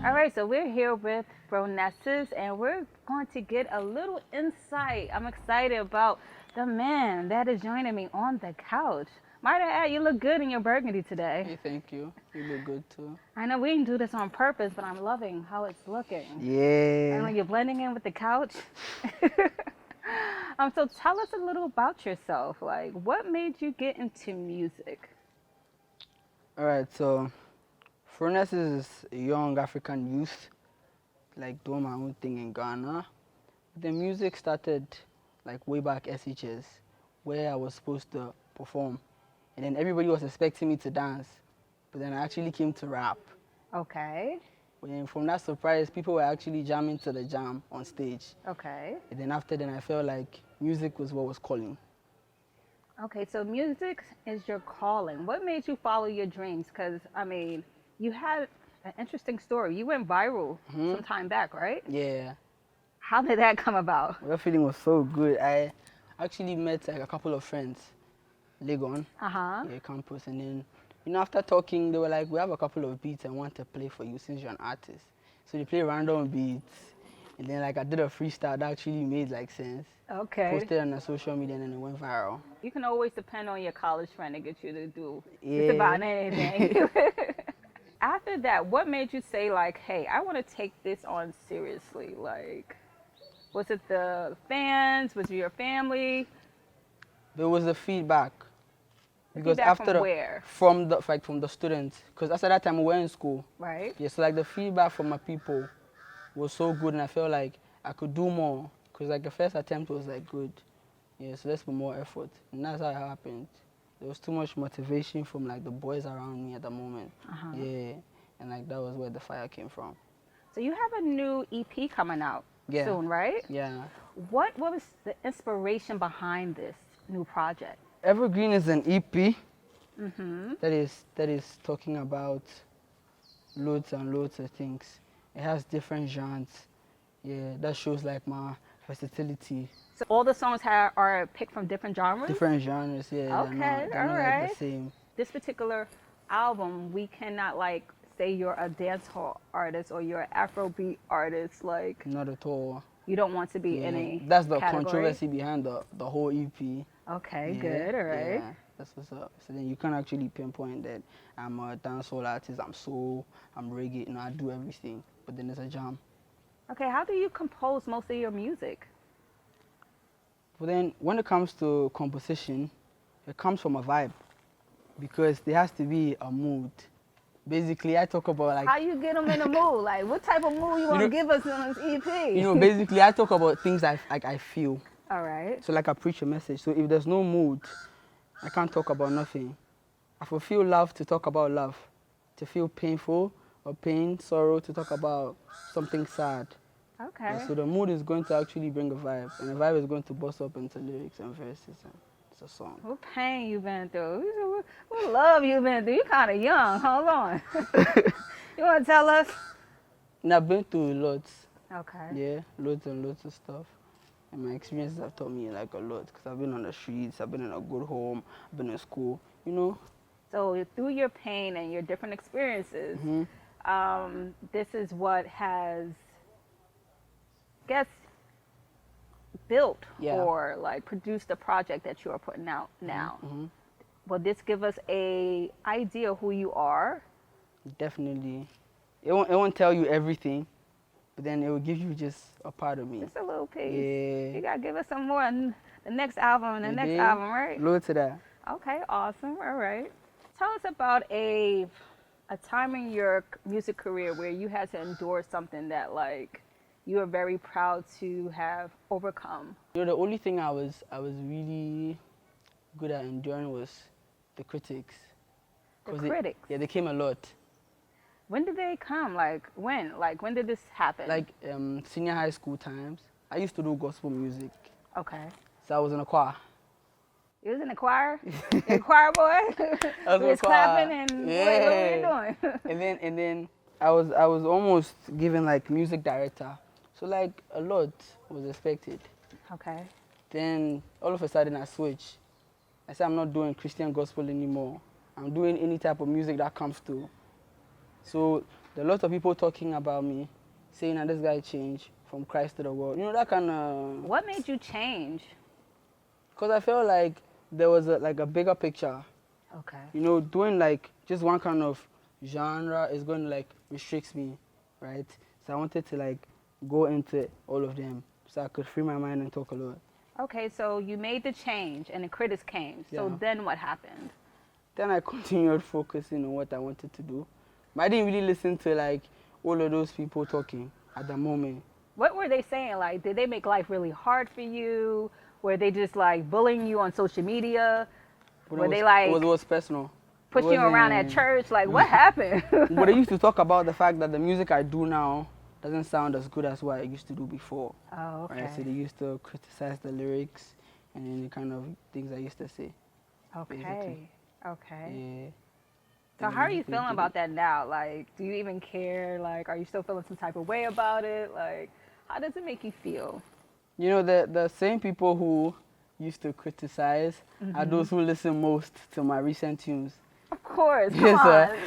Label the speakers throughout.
Speaker 1: All right, so we're here with Phronesis, and we're going to get a little insight. I'm excited about the man that is joining me on the couch. Might I add, you look good in your burgundy today.
Speaker 2: Hey, thank you. You look good too.
Speaker 1: I know we didn't do this on purpose, but I'm loving how it's looking. I know
Speaker 2: Yeah.
Speaker 1: you're blending in with the couch. So tell us a little about yourself. Like, what made you get into music?
Speaker 2: All right. So, Phronesis is a young African youth, like doing my own thing in Ghana. The music started like way back SHS, where I was supposed to perform, and then everybody was expecting me to dance, but then I actually came to rap.
Speaker 1: Okay,
Speaker 2: When from that surprise, people were actually jamming to the jam on stage,
Speaker 1: okay.
Speaker 2: and then after then I felt like music was what was calling.
Speaker 1: Okay, so music is your calling. What made you follow your dreams? Because, I mean, you had an interesting story. You went viral some time back, right?
Speaker 2: Yeah.
Speaker 1: How did that come about?
Speaker 2: That feeling was so good. I actually met like a couple of friends, Legon,
Speaker 1: Uh huh.
Speaker 2: yeah, campus, and then after talking, they were like, "We have a couple of beats and want to play for you since you're an artist." So they play random beats, and then like I did a freestyle that actually made like sense.
Speaker 1: Okay.
Speaker 2: Posted on the social media and then it went viral.
Speaker 1: You can always depend on your college friend to get you to do just
Speaker 2: Yeah.
Speaker 1: about anything. After that, what made you say, like, hey, I want to take this on seriously? Like, was it the fans? Was it your family?
Speaker 2: There was the feedback because
Speaker 1: Feedback
Speaker 2: after
Speaker 1: from
Speaker 2: the
Speaker 1: where?
Speaker 2: from the students, because after that time we were in school.
Speaker 1: Right?
Speaker 2: Yeah, so like the feedback from my people was so good, and I felt like I could do more. Cause like the first attempt was like good, yeah. So let's put more effort, and that's how it happened. There was too much motivation from like the boys around me at the moment,
Speaker 1: Uh-huh.
Speaker 2: yeah, and like that was where the fire came from.
Speaker 1: So you have a new EP coming out
Speaker 2: Yeah,
Speaker 1: soon, right?
Speaker 2: yeah.
Speaker 1: What was the inspiration behind this new project?
Speaker 2: Evergreen is an EP
Speaker 1: Mm-hmm.
Speaker 2: that is talking about loads and loads of things. It has different genres. Yeah, that shows like my versatility.
Speaker 1: So all the songs are picked from different genres?
Speaker 2: Different genres, yeah,
Speaker 1: Okay,
Speaker 2: they're
Speaker 1: all
Speaker 2: not like
Speaker 1: right.
Speaker 2: the same.
Speaker 1: This particular album, we cannot like say you're a dancehall artist or you're an Afrobeat artist. Like
Speaker 2: Not at all.
Speaker 1: you don't want to be
Speaker 2: Yeah,
Speaker 1: any
Speaker 2: that's the
Speaker 1: category.
Speaker 2: controversy behind the whole EP.
Speaker 1: Okay,
Speaker 2: Yeah,
Speaker 1: good, all right.
Speaker 2: yeah, that's what's up. So then you can't actually pinpoint that I'm a dancehall artist, I'm soul, I'm reggae, I do everything. But then it's a jam.
Speaker 1: Okay, how do you compose most of your music?
Speaker 2: But then when it comes to composition, it comes from a vibe because there has to be a mood. Basically, I talk about like
Speaker 1: How you get them in the mood? Like what type of mood you want to give us on this EP?
Speaker 2: basically I talk about things I feel.
Speaker 1: All right.
Speaker 2: So like I preach a message. So if there's no mood, I can't talk about nothing. I feel love to talk about love, to feel painful or pain, sorrow to talk about something sad.
Speaker 1: Okay.
Speaker 2: Yeah, so the mood is going to actually bring a vibe, and the vibe is going to bust up into lyrics and verses, and it's a song.
Speaker 1: What pain you been through? What love you been through? You kind of young. Hold on. You want to tell us?
Speaker 2: And I've been through lots,
Speaker 1: Okay.
Speaker 2: yeah, loads and loads of stuff. And my experiences have taught me like a lot, because I've been on the streets, I've been in a good home, I've been in school,
Speaker 1: So through your pain and your different experiences, this is what has, guess, built
Speaker 2: Yeah.
Speaker 1: or like produced the project that you are putting out now. Will this give us a idea who you are?
Speaker 2: Definitely. It won't tell you everything, but then it will give you just a part of me.
Speaker 1: Just a little piece.
Speaker 2: Yeah.
Speaker 1: You gotta give us some more in the next album and the next
Speaker 2: Maybe.
Speaker 1: album, right?
Speaker 2: Load to that.
Speaker 1: Okay, awesome. All right. Tell us about a time in your music career where you had to endure something that like you are very proud to have overcome.
Speaker 2: The only thing I was really good at enduring was the critics.
Speaker 1: The
Speaker 2: 'Cause
Speaker 1: critics.
Speaker 2: Yeah, they came a lot.
Speaker 1: When did they come? Like when? Like when did this happen?
Speaker 2: Like senior high school times, I used to do gospel music,
Speaker 1: okay.
Speaker 2: so I was in a choir.
Speaker 1: You was in the choir? You a choir boy?
Speaker 2: I was
Speaker 1: We
Speaker 2: in a
Speaker 1: was clapping
Speaker 2: choir.
Speaker 1: and
Speaker 2: Yeah.
Speaker 1: what were you doing?
Speaker 2: and then I was almost given like music director, so like a lot was expected.
Speaker 1: okay.
Speaker 2: Then all of a sudden I switched. I said I'm not doing Christian gospel anymore. I'm doing any type of music that comes through. So there are lots of people talking about me, saying that this guy changed from Christ to the world. You know, that kind of...
Speaker 1: What made you change?
Speaker 2: Because I felt like there was a bigger picture.
Speaker 1: Okay.
Speaker 2: You know, doing like just one kind of genre is going to like restrict me, right? So I wanted to like go into all of them so I could free my mind and talk a lot.
Speaker 1: Okay, so you made the change and the critics came. So
Speaker 2: Yeah.
Speaker 1: then what happened?
Speaker 2: Then I continued focusing on what I wanted to do. But I didn't really listen to like all of those people talking at the moment.
Speaker 1: What were they saying? Like, did they make life really hard for you? Were they just like bullying you on social media?
Speaker 2: But
Speaker 1: Were they like
Speaker 2: it was personal.
Speaker 1: pushing you around at church? Like, what happened?
Speaker 2: But they used to talk about the fact that the music I do now doesn't sound as good as what I used to do before.
Speaker 1: Oh, okay.
Speaker 2: Right? So they used to criticize the lyrics and then the kind of things I used to say.
Speaker 1: Okay.
Speaker 2: Basically.
Speaker 1: Okay.
Speaker 2: Yeah.
Speaker 1: So how are you feeling about that now? Like, do you even care? Like, are you still feeling some type of way about it? Like, how does it make you feel?
Speaker 2: You know, the same people who used to criticize are those who listen most to my recent tunes.
Speaker 1: Of course, come
Speaker 2: Yes,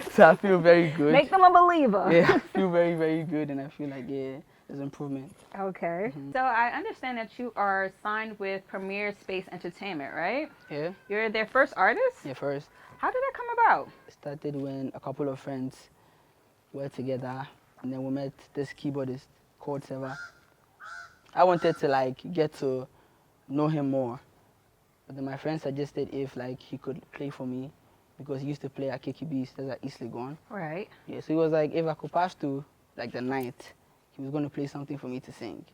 Speaker 1: on.
Speaker 2: so I feel very good.
Speaker 1: Make them a believer.
Speaker 2: Yeah, I feel very, very good, and I feel like, yeah, there's improvement.
Speaker 1: Okay. So I understand that you are signed with Premier Space Entertainment, right?
Speaker 2: Yeah?
Speaker 1: You're their first artist?
Speaker 2: Yeah, first,
Speaker 1: How did that come about?
Speaker 2: it started when a couple of friends were together, and then we met this keyboardist called Seva. I wanted to, like, get to know him more. But then my friend suggested if, like, he could play for me, because he used to play at KKB's, that's at East Legon.
Speaker 1: Right.
Speaker 2: Yeah, so he was like, if I could pass to like the night, he was going to play something for me to sing.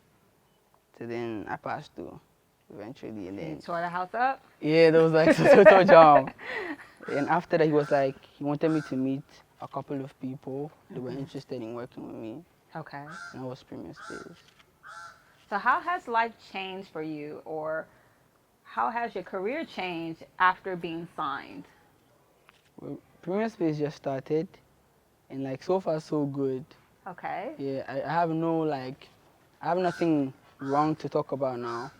Speaker 2: So then I passed to eventually, and
Speaker 1: You
Speaker 2: then
Speaker 1: tore the house up?
Speaker 2: yeah, there was like a total jam. And after that, he was like, he wanted me to meet a couple of people that were interested in working with me,
Speaker 1: Okay.
Speaker 2: and I was Premier Space.
Speaker 1: So how has life changed for you, or how has your career changed after being signed?
Speaker 2: Well, Premier Space just started, and like so far so good.
Speaker 1: Okay.
Speaker 2: Yeah, I have no like, I have nothing wrong to talk about now.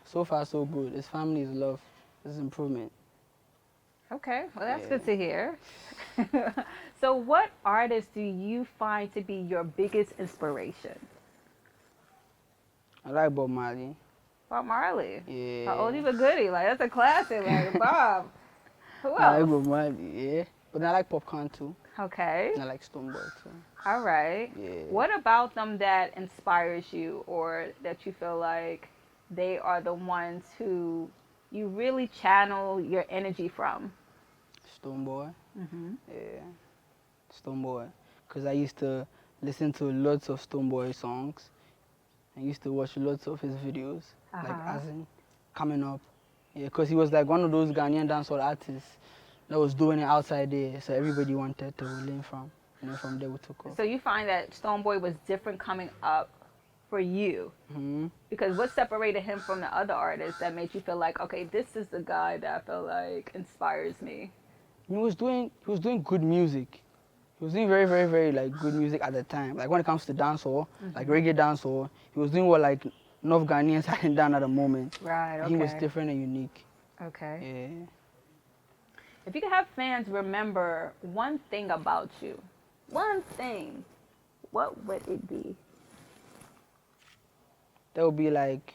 Speaker 2: So far so good. It's family, it's love, it's improvement.
Speaker 1: Okay, well, that's
Speaker 2: Yeah.
Speaker 1: good to hear. So what artists do you find to be your biggest inspiration?
Speaker 2: I like Bob Marley.
Speaker 1: Bob Marley.
Speaker 2: Yeah.
Speaker 1: How oldie but goodie. Like, that's a classic. Like, Bob. Who
Speaker 2: I like
Speaker 1: else?
Speaker 2: Bob Marley, yeah. But I like Popcorn too.
Speaker 1: Okay.
Speaker 2: And I like Stoneboy too.
Speaker 1: All right.
Speaker 2: Yeah.
Speaker 1: What about them that inspires you, or that you feel like they are the ones who you really channel your energy from?
Speaker 2: Stoneboy.
Speaker 1: Mm-hmm.
Speaker 2: Yeah. Stoneboy. Because I used to listen to lots of Stoneboy songs. I used to watch lots of his videos. Like as in coming up. Yeah, because he was like one of those Ghanaian dancehall artists that was doing it outside there. So everybody wanted to learn from. And then from there we took off.
Speaker 1: So you find that Stoneboy was different coming up for you, because what separated him from the other artists that made you feel like, okay, this is the guy that I feel like inspires me?
Speaker 2: He was doing good music. He was doing very, very, very like good music at the time. Like when it comes to dancehall, like reggae dancehall, he was doing what like North Ghanaians hadn't done at the moment.
Speaker 1: Right. Okay.
Speaker 2: He was different and unique.
Speaker 1: Okay.
Speaker 2: Yeah.
Speaker 1: If you could have fans remember one thing about you, one thing, what would it be?
Speaker 2: That would be like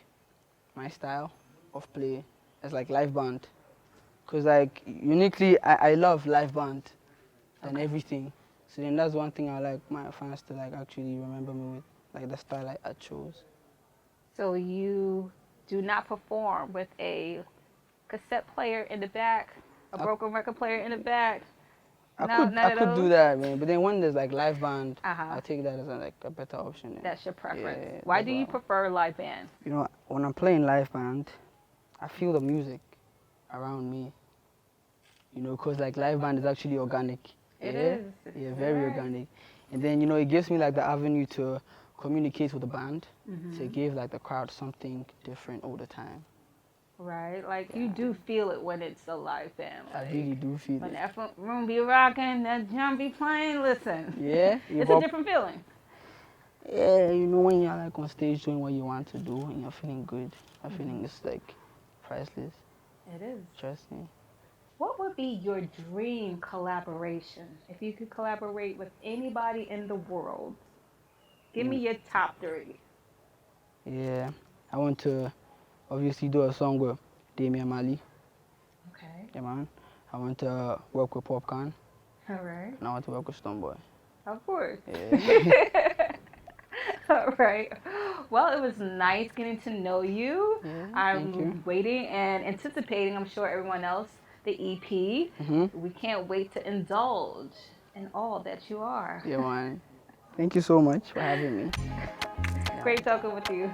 Speaker 2: my style of play as like live band. Cause like uniquely, I love live band and everything. So then that's one thing I like my fans to like actually remember me with, like the style I chose.
Speaker 1: So you do not perform with a cassette player in the back, a broken record player in the back?
Speaker 2: I could do that, man. But then when there's like live band,
Speaker 1: Uh-huh.
Speaker 2: I take that as like a better option.
Speaker 1: That's your preference.
Speaker 2: Yeah,
Speaker 1: Why
Speaker 2: that's
Speaker 1: do you
Speaker 2: why.
Speaker 1: prefer live band?
Speaker 2: You know, when I'm playing live band, I feel the music around me. You know, cause like live band is actually organic.
Speaker 1: It
Speaker 2: yeah?
Speaker 1: is.
Speaker 2: Yeah, very
Speaker 1: Right.
Speaker 2: organic. And then you know, it gives me like the avenue to communicate with the band, to give like the crowd something different all the time.
Speaker 1: Right? Like, you do feel it when it's a live band.
Speaker 2: I
Speaker 1: Like,
Speaker 2: really do feel
Speaker 1: when
Speaker 2: it.
Speaker 1: that room be rocking, that drum be playing, listen.
Speaker 2: Yeah,
Speaker 1: It's a different feeling.
Speaker 2: Yeah, you know when you're like on stage doing what you want to do and you're feeling good, that feeling is like priceless.
Speaker 1: It is.
Speaker 2: Trust me.
Speaker 1: what would be your dream collaboration? If you could collaborate with anybody in the world, give me
Speaker 2: Mm,
Speaker 1: your top three.
Speaker 2: yeah, I want to obviously do a song with Damian Mali.
Speaker 1: Okay.
Speaker 2: Yeah, man. I want to work with Popcorn,
Speaker 1: All right.
Speaker 2: and I want to work with Stoneboy.
Speaker 1: Of course.
Speaker 2: Yeah.
Speaker 1: All right. Well, it was nice getting to know you.
Speaker 2: Yeah, thank you.
Speaker 1: I'm waiting and anticipating, I'm sure everyone else, the EP.
Speaker 2: Mm-hmm.
Speaker 1: We can't wait to indulge in all that you are.
Speaker 2: Yeah, man. Thank you so much for having me. Yeah.
Speaker 1: Great talking with you.